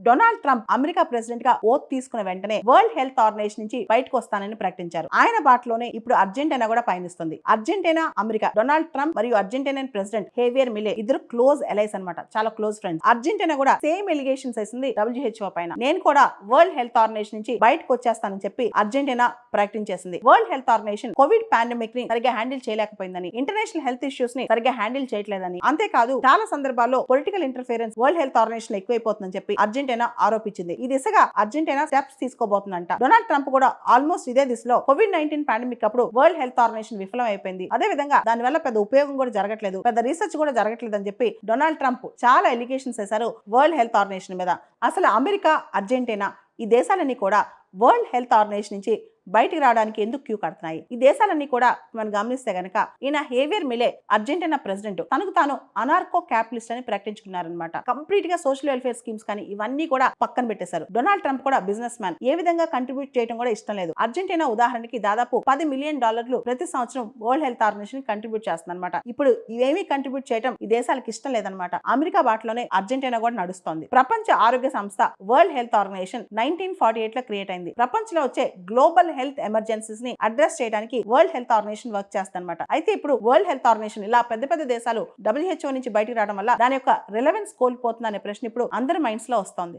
Donald Trump America president గా oath తీసుకున్న వెంటనే వరల్డ్ హెల్త్ ఆర్గనైజేషన్ నుంచి బయటకు వస్తానని ప్రకటించారు. ఆయన బాటలోనే ఇప్పుడు అర్జెంటీనా కూడా పయనిస్తుంది. అర్జెంటీనా, అమెరికా, డొనాల్డ్ ట్రంప్ మరియు అర్జెంటీనియన్ ప్రెసిడెంట్ హేవియర్ మిలే ఇద్దరు క్లోజ్ ఎలైస్ అన్నమాట, చాలా క్లోజ్ ఫ్రెండ్స్. అర్జెంటీనా కూడా సేమ్ ఎలిగేషన్స్ వేసింది WHO పైన. నేను కూడా వరల్డ్ హెల్త్ ఆర్గనైజేషన్ నుంచి బయటకు వచ్చేస్తానని చెప్పి అర్జెంటీనా ప్రకటించేసింది. World Health Organization Covid pandemic ని సరిగ్గా హ్యాండిల్ చేయలేకపోయిందని, ఇంటర్నేషనల్ హెల్త్ ఇష్యూస్ ని సరిగ్గా హ్యాండిల్ చేయట్లేదని, అంతేకాదు చాలా సందర్భాల్లో political interference World Health Organization ఎక్కువైపోతుందని చెప్పి అర్జెంటీనా ఆరోపించింది. ఈ దిశగా అర్జెంటీనా స్టెప్స్ తీసుకోబోతుందంట. డొనాల్డ్ ట్రంప్ కూడా ఆల్మోస్ట్ ఇదే దిశలో COVID-19 పాండమిక్ అప్పుడు వరల్డ్ హెల్త్ ఆర్గనైజేషన్ విఫలం అయిపోయింది, అదే విధంగా దాని వల్ల పెద్ద ఉపయోగం కూడా జరగట్లేదు, పెద్ద రీసెర్చ్ కూడా జరగట్లేదు అని చెప్పి డొనాల్డ్ ట్రంప్ చాలా ఎలిగేషన్స్ వేశారు వరల్డ్ హెల్త్ ఆర్గనైజేషన్ మీద. అసలు అమెరికా, అర్జెంటీనా ఈ దేశాలన్నీ కూడా వరల్డ్ హెల్త్ ఆర్గనైజేషన్ నుంచి బయటికి రావడానికి ఎందుకు క్యూ కడుతున్నాయి? ఈ దేశాలన్నీ కూడా మనం గమనిస్తే గనక ఈయన హేవియర్ మిలే అర్జెంటీనా ప్రెసిడెంట్ తనకు తాను అనార్కో క్యాపిటలిస్ట్ అని ప్రకటించుకున్నారనమాట. కంప్లీట్ గా సోషల్ వెల్ఫేర్ స్కీమ్స్ కానీ ఇవన్నీ కూడా పక్కన పెట్టేశారు. డొనాల్డ్ ట్రంప్ కూడా బిజినెస్ మ్యాన్, ఏ విధంగా కంట్రిబ్యూట్ చేయడం కూడా ఇష్టం లేదు. అర్జెంటీనా ఉదాహరణకి దాదాపు $10 మిలియన్ ప్రతి సంవత్సరం వరల్డ్ హెల్త్ ఆర్గనైజేషన్ కంట్రిబ్యూట్ చేస్తుంది అనమాట. ఇప్పుడు ఇవేమీ కంట్రిబ్యూట్ చేయడం ఈ దేశాలకు ఇష్టం లేదనమాట. అమెరికా బాటలోనే అర్జెంటీనా కూడా నడుస్తోంది. ప్రపంచ ఆరోగ్య సంస్థ వరల్డ్ హెల్త్ ఆర్గనైజేషన్ 1948 లో క్రియేట్ అయింది. ప్రపంచంలో వచ్చే గ్లోబల్ హెల్త్ ఎమర్జెన్సీస్ ని అడ్రస్ చేయడానికి వరల్డ్ హెల్త్ ఆర్గనైజేషన్ వర్క్ చేస్తారన్నమాట. అయితే ఇప్పుడు వరల్డ్ హెల్త్ ఆర్గనైజేషన్ ఇలా పెద్ద పెద్ద దేశాలు WHO నుంచి బయటికి రావడం వల్ల దాని యొక్క రిలవెన్స్ కోల్పోతుందనే ప్రశ్న ఇప్పుడు అందరి మైండ్స్ లో వస్తోంది.